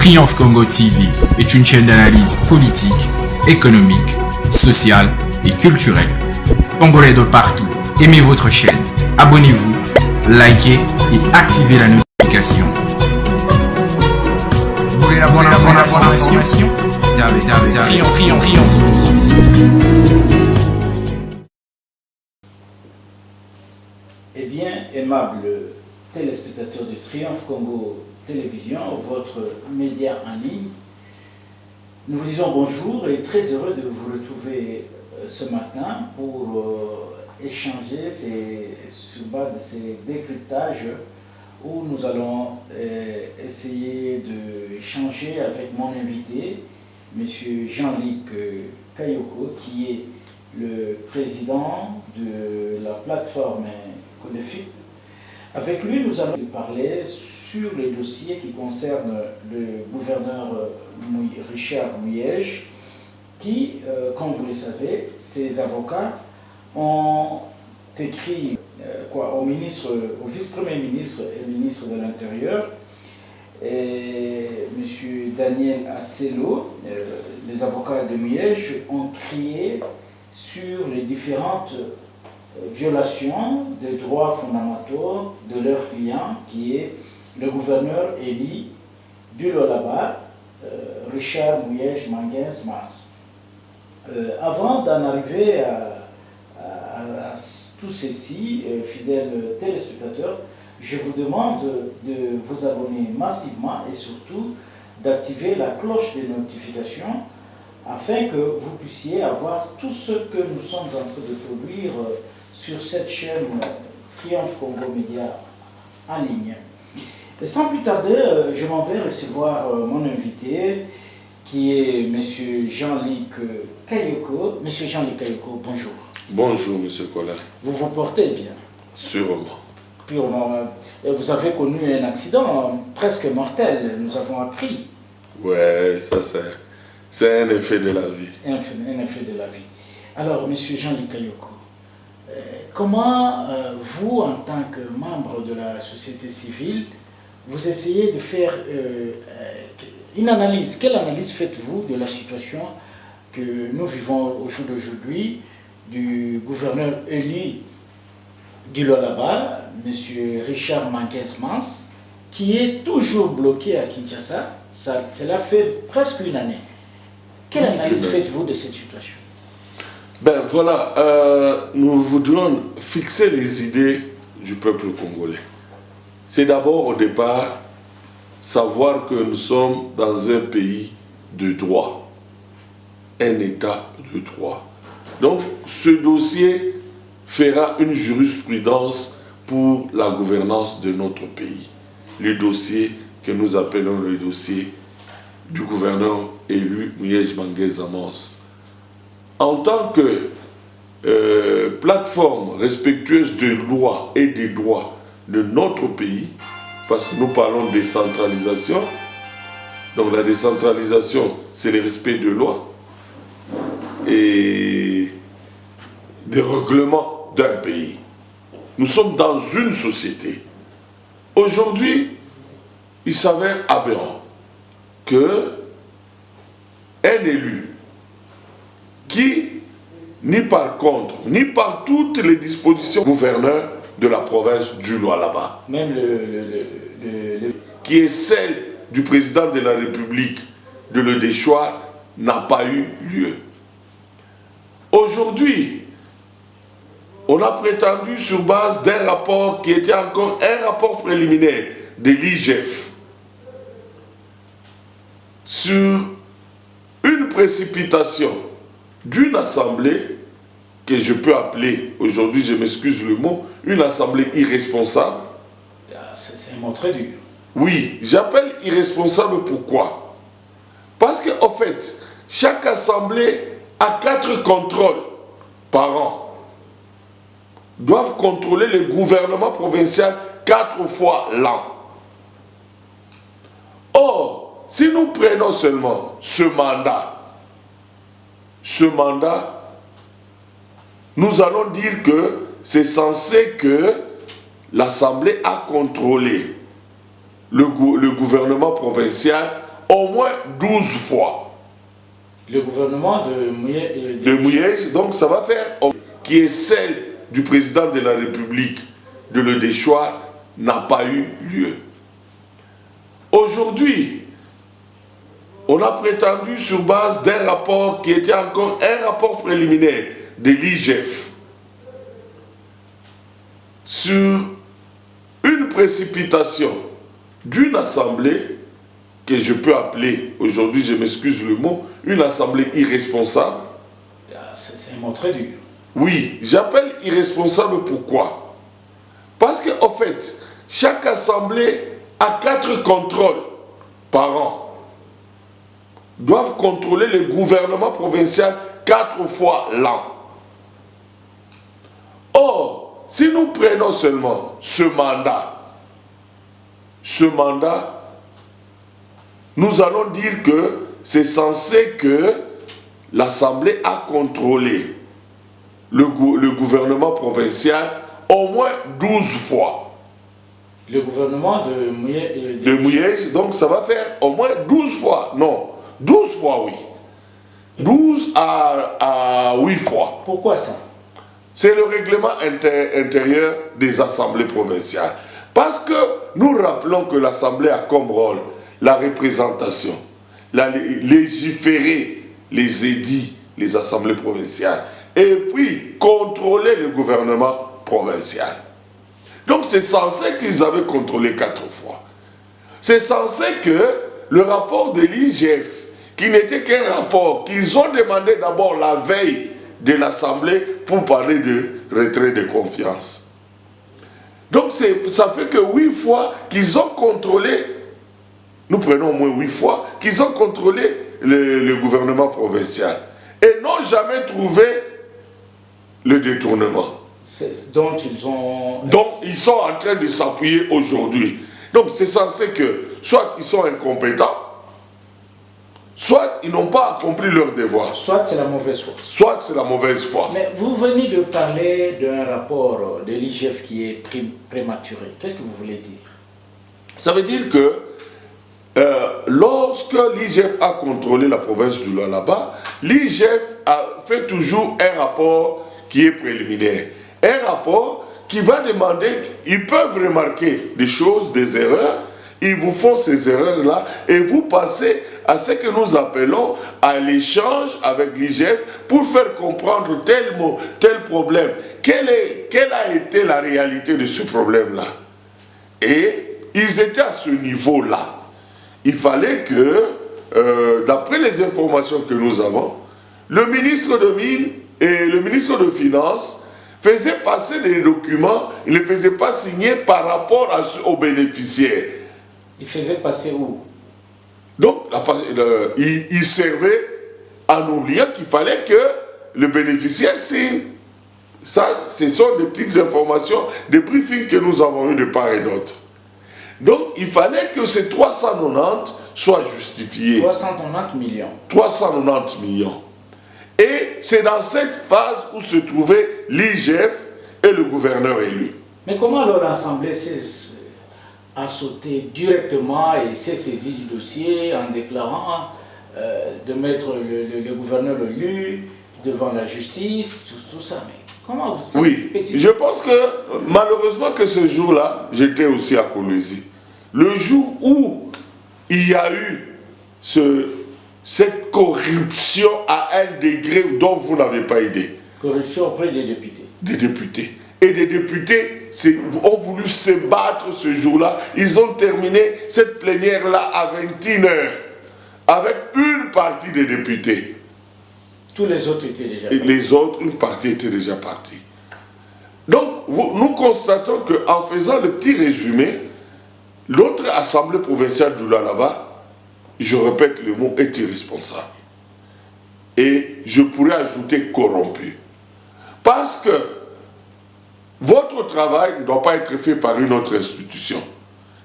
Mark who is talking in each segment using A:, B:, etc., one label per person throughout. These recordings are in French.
A: Triomphe Congo TV est une chaîne d'analyse politique, économique, sociale et culturelle. Congolais de partout, aimez votre chaîne, abonnez-vous, likez et activez la notification. Vous voulez avoir l'information? Triomphe Congo TV.
B: Eh bien, aimables téléspectateurs de Triomphe Congo Télévision, votre média en ligne, nous vous disons bonjour et très heureux de vous retrouver ce matin pour échanger sur base de ces décryptages où nous allons essayer d'échanger avec mon invité, M. Jean-Luc Kayoko, qui est le président de la plateforme Codefic. Avec lui, nous allons parler sur les dossiers qui concernent le gouverneur Richard Muyej, qui, comme vous le savez, ses avocats ont écrit au vice-premier ministre et ministre de l'Intérieur, M. Daniel Asselo, les avocats de Muyej, ont crié sur les différentes violations des droits fondamentaux de leur client, qui est le gouverneur Eli du Lualaba, Richard Muyej Mangenz Mas. Avant d'en arriver à tout ceci, fidèles téléspectateurs, je vous demande de vous abonner massivement et surtout d'activer la cloche de notification afin que vous puissiez avoir tout ce que nous sommes en train de produire sur cette chaîne Triomphe Congo Média en ligne. Et sans plus tarder, je m'en vais recevoir mon invité qui est M. Jean-Luc Kayoko. M. Jean-Luc Kayoko, bonjour.
C: Bonjour, M. Colin.
B: Vous vous portez bien?
C: Sûrement.
B: Purement. Vous avez connu un accident presque mortel, nous avons appris.
C: Ouais, ça c'est un effet de la vie.
B: Un effet de la vie. Alors, M. Jean-Luc Kayoko, comment vous, en tant que membre de la société civile, vous essayez de faire une analyse? Quelle analyse faites-vous de la situation que nous vivons au jour d'aujourd'hui du gouverneur Eli du Lualaba, M. Richard Mangenz Mas, qui est toujours bloqué à Kinshasa? Cela fait presque une année. Quelle analyse faites-vous de cette situation?
C: Ben voilà, nous voudrions fixer les idées du peuple congolais. C'est d'abord au départ savoir que nous sommes dans un pays de droit, un état de droit. Donc ce dossier fera une jurisprudence pour la gouvernance de notre pays. Le dossier que nous appelons le dossier du gouverneur élu Muyej Mangenz Mas. En tant que plateforme respectueuse des lois et des droits de notre pays, parce que nous parlons de décentralisation, donc la décentralisation, c'est le respect de lois et des règlements d'un pays. Nous sommes dans une société. Aujourd'hui, il s'avère aberrant que un élu qui, ni par contre, ni par toutes les dispositions gouverneur de la province du Lualaba,
B: même
C: qui est celle du président de la République de le déchoir, n'a pas eu lieu. Aujourd'hui, on a prétendu sur base d'un rapport qui était encore un rapport préliminaire de l'IGF sur une précipitation d'une assemblée que je peux appeler, aujourd'hui je m'excuse le mot, une assemblée irresponsable.
B: C'est un mot très dur.
C: Oui, j'appelle irresponsable pourquoi? Parce qu'en fait, chaque assemblée a 4 contrôles par an. Doivent contrôler le gouvernement provincial 4 fois l'an. Or, si nous prenons seulement ce mandat, nous allons dire que c'est censé que l'Assemblée a contrôlé le gouvernement provincial au moins 12 fois.
B: Le gouvernement de
C: Mouyej, donc ça va faire, qui est celle du président de la République de le déchoir, n'a pas eu lieu. Aujourd'hui, on a prétendu sur base d'un rapport qui était encore un rapport préliminaire de l'IGF sur une précipitation d'une assemblée que je peux appeler, aujourd'hui je m'excuse le mot, une assemblée irresponsable.
B: C'est un mot très dur.
C: Oui, j'appelle irresponsable pourquoi? Parce qu'en fait, chaque assemblée a 4 contrôles par an. Doivent contrôler le gouvernement provincial 4 fois l'an. Or, si nous prenons seulement ce mandat, nous allons dire que c'est censé que l'Assemblée a contrôlé le gouvernement provincial au moins 12 fois.
B: Le gouvernement de
C: Mouyej, donc ça va faire au moins 12 fois. Non, 12 fois oui. 12 à 8 fois.
B: Pourquoi ça?
C: C'est le règlement intérieur des assemblées provinciales. Parce que nous rappelons que l'Assemblée a comme rôle la représentation, légiférer les édits, les assemblées provinciales, et puis contrôler le gouvernement provincial. Donc c'est censé qu'ils avaient contrôlé 4 fois. C'est censé que le rapport de l'IGF, qui n'était qu'un rapport qu'ils ont demandé d'abord la veille de l'Assemblée pour parler de retrait de confiance. Donc ça fait que 8 fois qu'ils ont contrôlé, nous prenons au moins 8 fois, qu'ils ont contrôlé le gouvernement provincial et n'ont jamais trouvé le détournement.
B: Dont
C: ils sont en train de s'appuyer aujourd'hui. Donc c'est censé que soit ils sont incompétents, soit ils n'ont pas accompli leur devoir.
B: Soit c'est la mauvaise foi.
C: Soit c'est la mauvaise foi.
B: Mais vous venez de parler d'un rapport de l'IGF qui est prématuré. Qu'est-ce que vous voulez dire?
C: Ça veut dire que lorsque l'IGF a contrôlé la province du Lualaba, l'IGF a fait toujours un rapport qui est préliminaire. Un rapport qui va demander, ils peuvent remarquer des choses, des erreurs, ils vous font ces erreurs-là et vous passez à ce que nous appelons à l'échange avec l'IGF pour faire comprendre tel problème. Quelle a été la réalité de ce problème-là? Et ils étaient à ce niveau-là. Il fallait que, d'après les informations que nous avons, le ministre de Mines et le ministre de Finances faisaient passer des documents, ils ne les faisaient pas signer par rapport aux bénéficiaires.
B: Ils faisaient passer où?
C: Donc, il servait en oubliant qu'il fallait que le bénéficiaire signe. Ça, ce sont des petites informations, des briefings que nous avons eu de part et d'autre. Donc, il fallait que ces 390 soient justifiés.
B: 390 millions.
C: 390 millions. Et c'est dans cette phase où se trouvait l'IGF et le gouverneur élu.
B: Mais comment alors l'Assemblée a sauté directement et s'est saisie du dossier en déclarant de mettre le gouverneur élu devant la justice, tout ça? Mais comment vous...
C: Oui, je pense que malheureusement que ce jour-là, j'étais aussi à Kolwezi. Le jour où il y a eu cette corruption à un degré dont vous n'avez pas idée.
B: Corruption auprès des députés.
C: Des députés. Et des députés ont voulu se battre ce jour-là. Ils ont terminé cette plénière-là à 21h avec une partie des députés.
B: Tous les autres étaient déjà partis.
C: Les autres, une partie était déjà partie. Donc, nous constatons qu'en faisant le petit résumé, l'autre assemblée provinciale du Lualaba, je répète le mot, est irresponsable. Et je pourrais ajouter corrompu. Parce que votre travail ne doit pas être fait par une autre institution.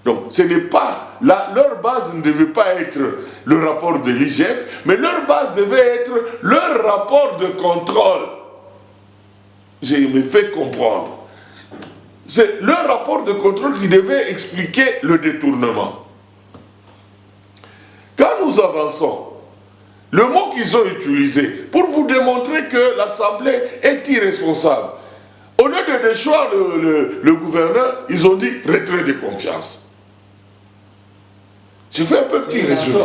C: Donc, ce n'est pas... leur base ne devait pas être le rapport de l'IGF, mais leur base devait être leur rapport de contrôle. Je me fais comprendre. C'est leur rapport de contrôle qui devait expliquer le détournement. Quand nous avançons, le mot qu'ils ont utilisé pour vous démontrer que l'Assemblée est irresponsable, au lieu de déchoir le gouverneur, ils ont dit retrait de confiance. Je fais un petit résumé.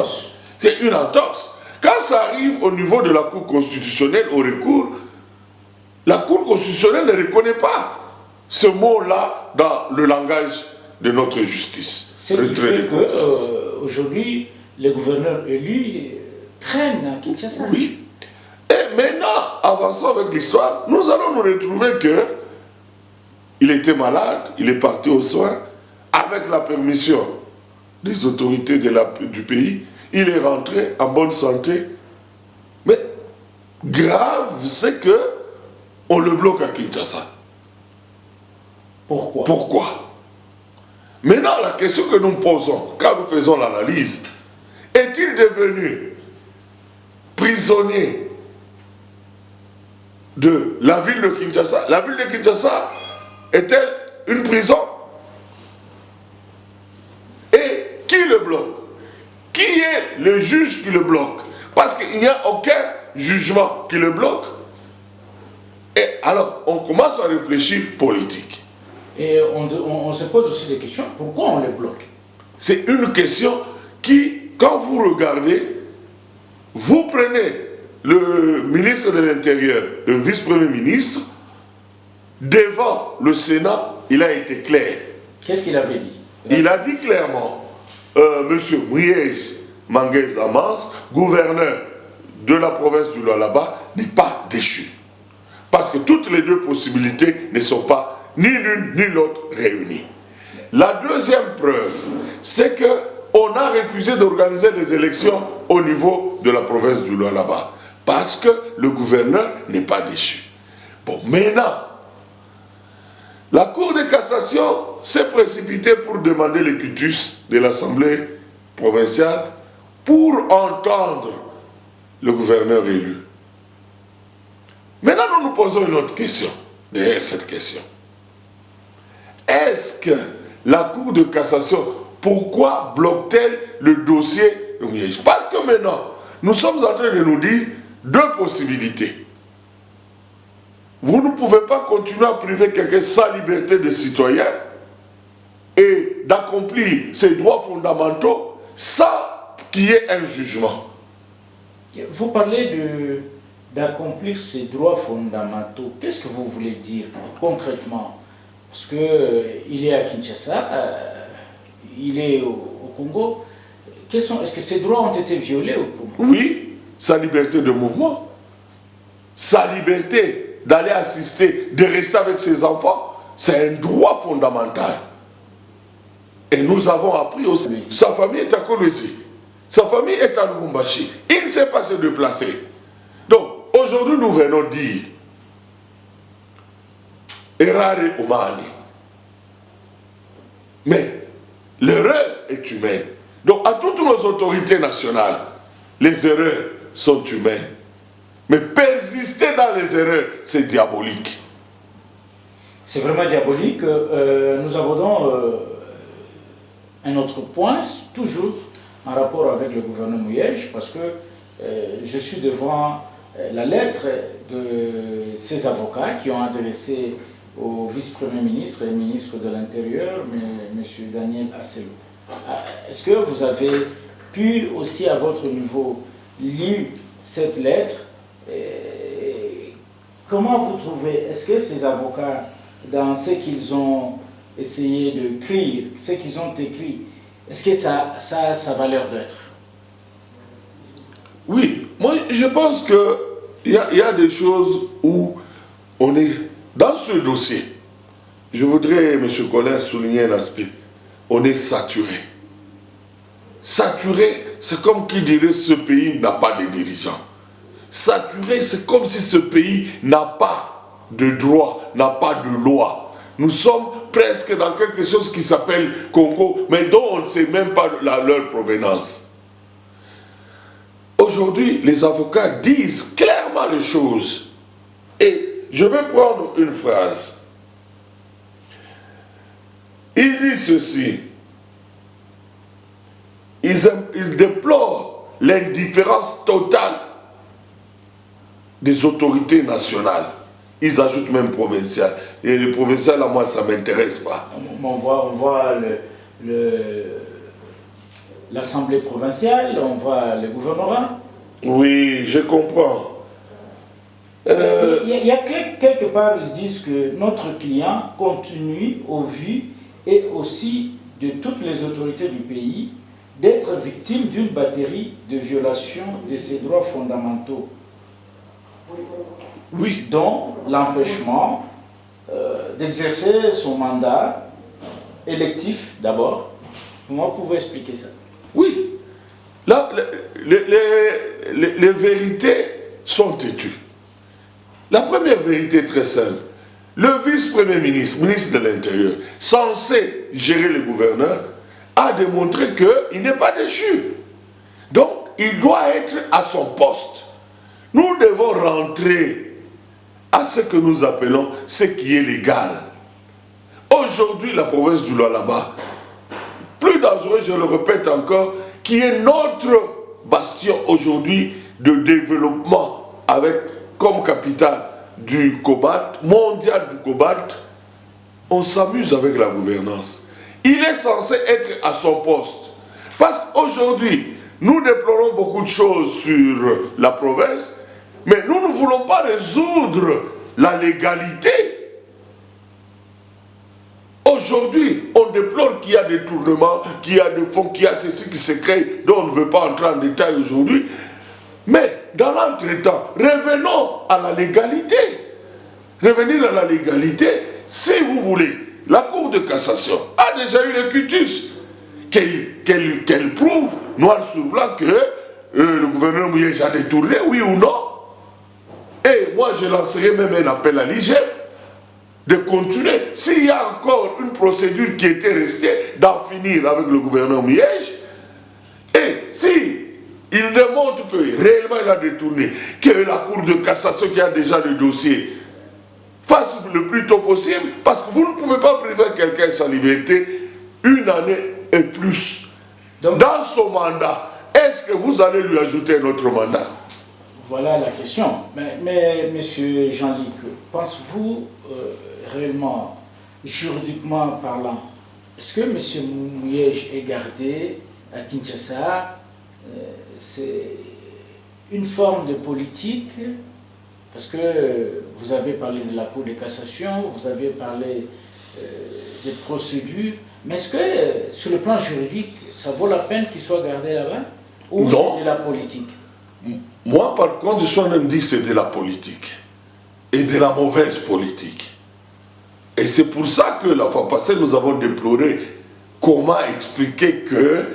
C: C'est une entorse. Quand ça arrive au niveau de la Cour constitutionnelle, au recours, la Cour constitutionnelle ne reconnaît pas ce mot-là dans le langage de notre justice.
B: C'est le fait qu'aujourd'hui, les gouverneurs élus traînent à Kinshasa.
C: Oui. Et maintenant, avançons avec l'histoire, nous allons nous retrouver que il était malade, il est parti aux soins, avec la permission des autorités du pays, il est rentré en bonne santé. Mais grave, c'est que on le bloque à Kinshasa. Pourquoi? Maintenant, la question que nous posons, quand nous faisons l'analyse, est-il devenu prisonnier de la ville de Kinshasa? La ville de Kinshasa est-elle une prison? Et qui le bloque? Qui est le juge qui le bloque? Parce qu'il n'y a aucun jugement qui le bloque. Et alors, on commence à réfléchir politique.
B: Et on se pose aussi des questions, pourquoi on le bloque?
C: C'est une question qui, quand vous regardez, vous prenez le ministre de l'Intérieur, le vice-premier ministre, devant le Sénat, il a été clair.
B: Qu'est-ce qu'il avait dit?
C: Il a dit clairement, M. Mouillège Manguez Amance, gouverneur de la province du Lualaba, n'est pas déchu. Parce que toutes les deux possibilités ne sont pas ni l'une ni l'autre réunies. La deuxième preuve, c'est qu'on a refusé d'organiser les élections au niveau de la province du Lualaba. Parce que le gouverneur n'est pas déchu. Bon, maintenant, la Cour de cassation s'est précipitée pour demander le quitus de l'Assemblée provinciale pour entendre le gouverneur élu. Maintenant, nous nous posons une autre question derrière cette question. Est-ce que la Cour de cassation, pourquoi bloque-t-elle le dossier de Mouillège? Parce que maintenant, nous sommes en train de nous dire deux possibilités. Vous ne pouvez pas continuer à priver quelqu'un sa liberté de citoyen et d'accomplir ses droits fondamentaux sans qu'il y ait un jugement.
B: Vous parlez d'accomplir ses droits fondamentaux. Qu'est-ce que vous voulez dire concrètement? Parce qu'il est à Kinshasa, il est au Congo. Est-ce que ses droits ont été violés au Congo?
C: Oui, sa liberté de mouvement, sa liberté d'aller assister, de rester avec ses enfants, c'est un droit fondamental. Et nous avons appris aussi, sa famille est à Kolwezi, sa famille est à Lubumbashi, il ne sait pas se déplacer. Donc, aujourd'hui, nous venons dire, errare umani. Mais l'erreur est humaine. Donc, à toutes nos autorités nationales, les erreurs sont humaines. Mais persister dans les erreurs, c'est diabolique.
B: C'est vraiment diabolique. Nous abordons un autre point, toujours en rapport avec le gouverneur Mouillège, parce que je suis devant la lettre de ces avocats qui ont adressé au vice-premier ministre et ministre de l'Intérieur, M. Daniel Asselou. Est-ce que vous avez pu aussi, à votre niveau, lire cette lettre? Comment vous trouvez, est-ce que ces avocats, dans ce qu'ils ont essayé d'écrire, ce qu'ils ont écrit, est-ce que ça a sa valeur d'être?
C: Oui, moi je pense qu'il y a des choses où on est dans ce dossier. Je voudrais, M. Collin, souligner un aspect. On est saturé. Saturé, c'est comme qui dirait ce pays n'a pas de dirigeants. Saturé, c'est comme si ce pays n'a pas de droit, n'a pas de loi. Nous sommes presque dans quelque chose qui s'appelle Congo, mais dont on ne sait même pas leur provenance. Aujourd'hui, les avocats disent clairement les choses. Et je vais prendre une phrase. Il dit ceci. Ils déplorent l'indifférence totale des autorités nationales. Ils ajoutent même provincial. Et le provincial, à moi, ça ne m'intéresse pas.
B: On voit l'Assemblée provinciale, on voit le gouvernorat.
C: Oui, je comprends.
B: Il y a quelque part, ils disent que notre client continue, au vu et aussi de toutes les autorités du pays, d'être victime d'une batterie de violations de ses droits fondamentaux.
C: Oui.
B: Dont l'empêchement d'exercer son mandat électif d'abord. Comment pouvez-vous expliquer ça?
C: Oui. Là, les vérités sont têtues. La première vérité est très simple. Le vice-premier ministre, ministre de l'Intérieur, censé gérer le gouverneur, a démontré qu'il n'est pas déchu. Donc, il doit être à son poste. Nous devons rentrer à ce que nous appelons ce qui est légal. Aujourd'hui, la province du Lualaba, plus dangereux, je le répète encore, qui est notre bastion aujourd'hui de développement avec comme capitale du cobalt, mondial du cobalt, on s'amuse avec la gouvernance. Il est censé être à son poste. Parce qu'aujourd'hui, nous déplorons beaucoup de choses sur la province, mais nous ne voulons pas résoudre la légalité. Aujourd'hui, on déplore qu'il y a des tournements, qu'il y a des fonds, qu'il y a ceci qui se crée, dont on ne veut pas entrer en détail aujourd'hui. Mais dans l'entretemps, revenons à la légalité. Revenir à la légalité, si vous voulez, la Cour de cassation a déjà eu le quitus qu'elle prouve noir sur blanc que le gouverneur Mouyej a détourné, oui ou non. Et moi, je lancerai même un appel à l'IGF de continuer. S'il y a encore une procédure qui était restée, d'en finir avec le gouverneur Mouyej. Et si il démontre que réellement il a détourné, que la Cour de cassation qui a déjà le dossier fasse le plus tôt possible, parce que vous ne pouvez pas priver quelqu'un de sa liberté une année et plus. Donc, dans son mandat, est-ce que vous allez lui ajouter un autre mandat?
B: Voilà la question. Mais monsieur Jean-Luc, pensez-vous réellement, juridiquement parlant, est-ce que monsieur Mouyej est gardé à Kinshasa? C'est une forme de politique, parce que vous avez parlé de la Cour de cassation, vous avez parlé des procédures, mais est-ce que sur le plan juridique, ça vaut la peine qu'il soit gardé là-bas? Ou c'est de la politique?
C: Moi, par contre, je suis en train de dire que c'est de la politique. Et de la mauvaise politique. Et c'est pour ça que la fois passée, nous avons déploré comment expliquer que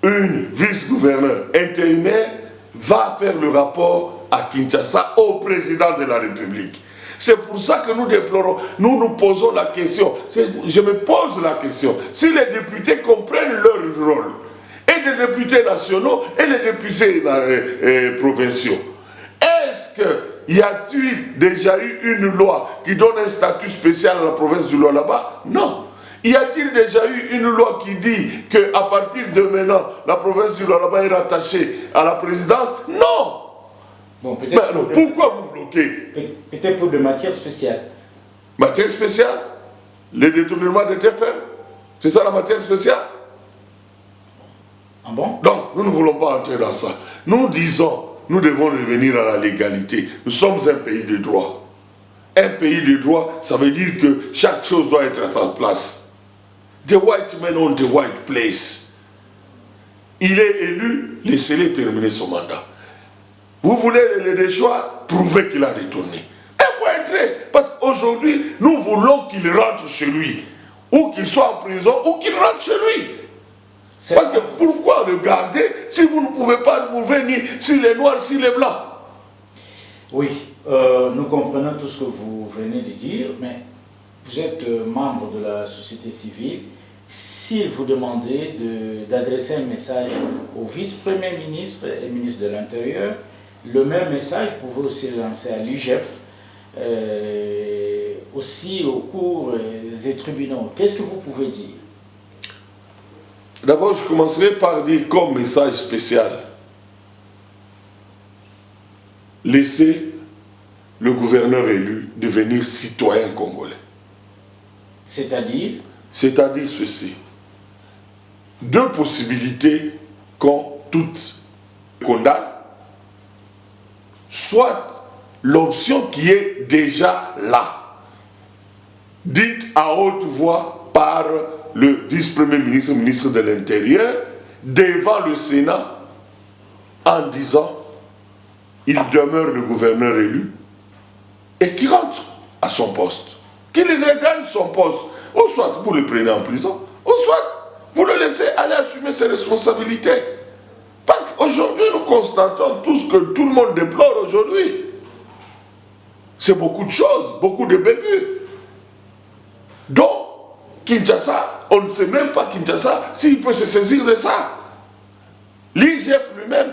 C: une vice-gouverneur intérimaire va faire le rapport à Kinshasa au président de la République. C'est pour ça que nous déplorons, nous posons la question, je me pose la question, si les députés comprennent leur rôle, et les députés nationaux et les députés provinciaux, est-ce qu'il y a-t-il déjà eu une loi qui donne un statut spécial à la province du Lualaba? Non. Y a-t-il déjà eu une loi qui dit qu'à partir de maintenant, la province du Lualaba est rattachée à la présidence? Non.
B: Bon,
C: mais alors, pourquoi vous bloquez?
B: Peut-être pour de matières spéciales.
C: Matière spéciale? Les détournements de TFM? C'est ça la matière spéciale?
B: Ah bon?
C: Donc, nous ne voulons pas entrer dans ça. Nous disons, nous devons revenir à la légalité. Nous sommes un pays de droit. Un pays de droit, ça veut dire que chaque chose doit être à sa place. The white man on the white place. Il est élu, laissez-le terminer son mandat. Vous voulez le déchoir, prouvez qu'il a détourné. Et pour entrer, parce qu'aujourd'hui, nous voulons qu'il rentre chez lui. Ou qu'il soit en prison, ou qu'il rentre chez lui. Parce que pourquoi le garder si vous ne pouvez pas vous venir, s'il est noir, s'il est blanc? Oui.
B: Nous comprenons tout ce que vous venez de dire, mais vous êtes membre de la société civile. S'il vous demandait d'adresser un message au vice-premier ministre et ministre de l'Intérieur, le même message pouvait aussi le lancer à l'IGF, aussi aux cours et tribunaux. Qu'est-ce que vous pouvez dire?
C: D'abord, je commencerai par dire comme message spécial, laissez le gouverneur élu devenir citoyen congolais.
B: C'est-à-dire?
C: C'est-à-dire ceci. Deux possibilités qu'on toutes condamne, soit l'option qui est déjà là, dite à haute voix par le vice-premier ministre, ministre de l'Intérieur, devant le Sénat, en disant il demeure le gouverneur élu et qui rentre à son poste, qu'il regagne son poste, ou soit vous le prenez en prison, ou soit vous le laissez aller assumer ses responsabilités. Parce qu'aujourd'hui, nous constatons tout ce que tout le monde déplore aujourd'hui. C'est beaucoup de choses, beaucoup de bévues. Donc, Kinshasa, on ne sait même pas Kinshasa s'il peut se saisir de ça. L'IGF lui-même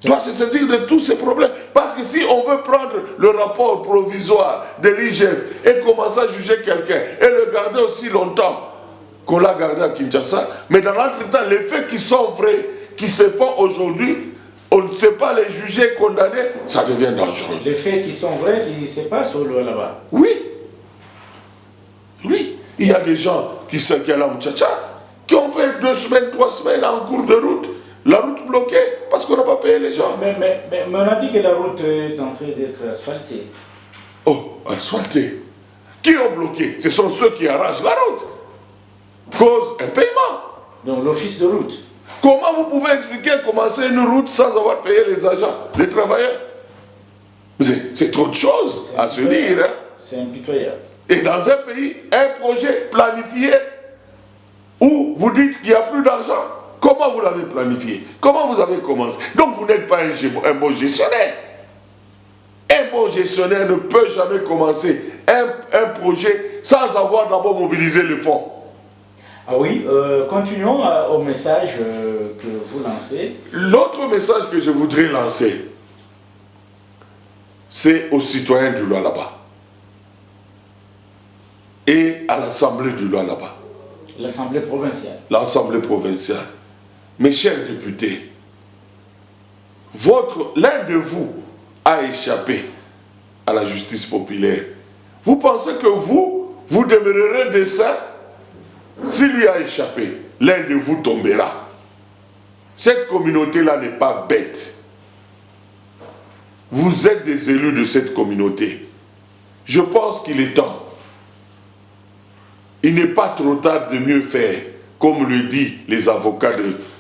C: doit se saisir de tous ces problèmes. Parce que si on veut prendre le rapport provisoire de l'IGF et commencer à juger quelqu'un et le garder aussi longtemps qu'on l'a gardé à Kinshasa, mais dans l'entretemps, les faits qui sont vrais, qui se font aujourd'hui, on ne sait pas les juger, condamner, ça devient dangereux.
B: Les faits qui sont vrais, qui se passent là-bas.
C: Oui. Oui. Il y a des gens qui sont à la Mouchacha, qui ont fait 2 semaines, 3 semaines en cours de route, la route bloquée, parce qu'on n'a pas payé les gens.
B: Mais on a dit que la route est en train d'être asphaltée.
C: Oh, asphaltée. Qui ont bloqué? Ce sont ceux qui arrachent la route. Cause un paiement.
B: Donc l'office de route.
C: Comment vous pouvez expliquer commencer une route sans avoir payé les agents, les travailleurs? C'est trop de choses à se dire. Hein?
B: C'est impitoyable.
C: Et dans un pays, un projet planifié où vous dites qu'il n'y a plus d'argent, comment vous l'avez planifié? Comment vous avez commencé? Donc vous n'êtes pas un bon gestionnaire. Un bon gestionnaire ne peut jamais commencer un projet sans avoir d'abord mobilisé les fonds.
B: Ah oui, continuons au message que vous lancez.
C: L'autre message que je voudrais lancer, c'est aux citoyens du Lualaba et à l'Assemblée du Lualaba.
B: L'Assemblée provinciale.
C: L'Assemblée provinciale. Mes chers députés, l'un de vous a échappé à la justice populaire. Vous pensez que vous demeurerez de ça? S'il lui a échappé, l'un de vous tombera. Cette communauté-là n'est pas bête. Vous êtes des élus de cette communauté. Je pense qu'il est temps. Il n'est pas trop tard de mieux faire, comme le disent les avocats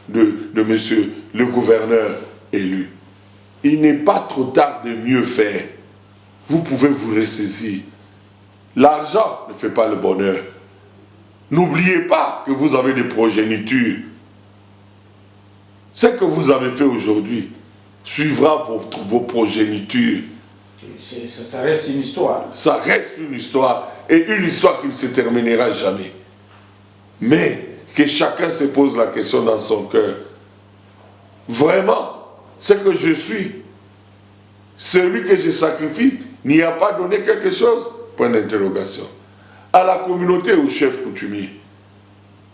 C: de monsieur le gouverneur élu. Il n'est pas trop tard de mieux faire. Vous pouvez vous ressaisir. L'argent ne fait pas le bonheur. N'oubliez pas que vous avez des progénitures. Ce que vous avez fait aujourd'hui suivra vos progénitures.
B: Ça reste une histoire.
C: Ça reste une histoire, et une histoire qui ne se terminera jamais. Mais que chacun se pose la question dans son cœur. Vraiment, ce que je suis, celui que je sacrifie, n'y a pas donné quelque chose? Point d'interrogation. À la communauté ou chef coutumier,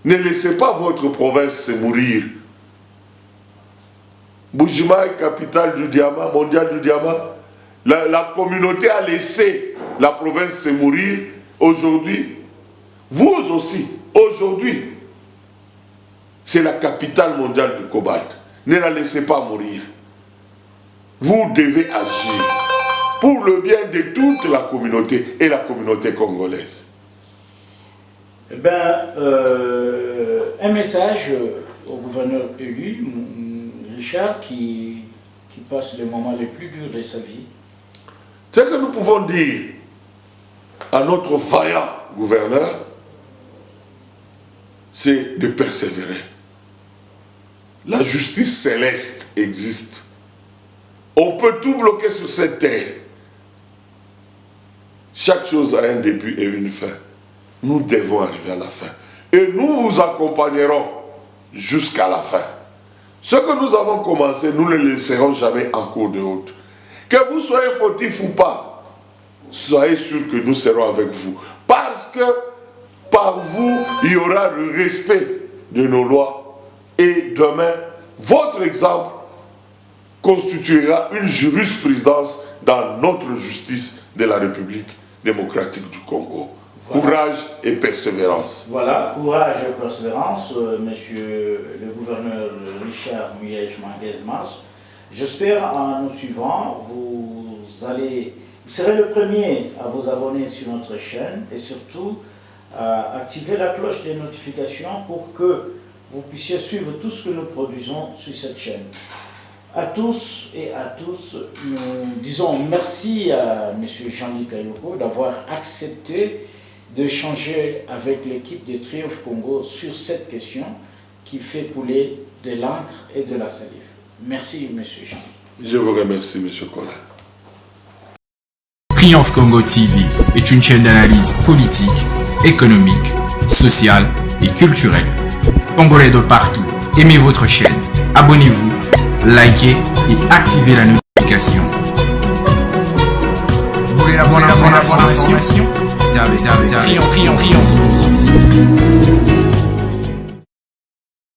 C: ne laissez pas votre province se mourir. Bujimaï, capitale du diamant, mondial du diamant, la communauté a laissé la province se mourir. Aujourd'hui, vous aussi, aujourd'hui, c'est la capitale mondiale du cobalt. Ne la laissez pas mourir. Vous devez agir pour le bien de toute la communauté et la communauté congolaise.
B: Eh bien, un message au gouverneur élu, Richard, qui passe les moments les plus durs de sa vie.
C: Ce que nous pouvons dire à notre vaillant gouverneur, c'est de persévérer. La justice céleste existe. On peut tout bloquer sur cette terre. Chaque chose a un début et une fin. Nous devons arriver à la fin. Et nous vous accompagnerons jusqu'à la fin. Ce que nous avons commencé, nous ne le laisserons jamais en cours de route. Que vous soyez fautif ou pas, soyez sûr que nous serons avec vous. Parce que par vous, il y aura le respect de nos lois Et demain, votre exemple constituera une jurisprudence dans notre justice de la République démocratique du Congo. Voilà. Courage et persévérance.
B: Voilà, courage et persévérance, monsieur le gouverneur Richard Muyej-Manguez-Mas. J'espère en nous suivant, vous serez le premier à vous abonner sur notre chaîne et surtout à activer la cloche des notifications pour que vous puissiez suivre tout ce que nous produisons sur cette chaîne. À tous et à tous, nous disons merci à M. Jean-Luc Kayoko d'avoir accepté d'échanger avec l'équipe de Triomphe Congo sur cette question qui fait couler de l'encre et de la salive. Merci, M. Jean-Luc.
C: Je vous remercie, M. Colin.
A: Triomphe Congo TV est une chaîne d'analyse politique, économique, sociale et culturelle. Congolais de partout, aimez votre chaîne, abonnez-vous, likez et activez la notification. Vous voulez la bonne information? Triomphe.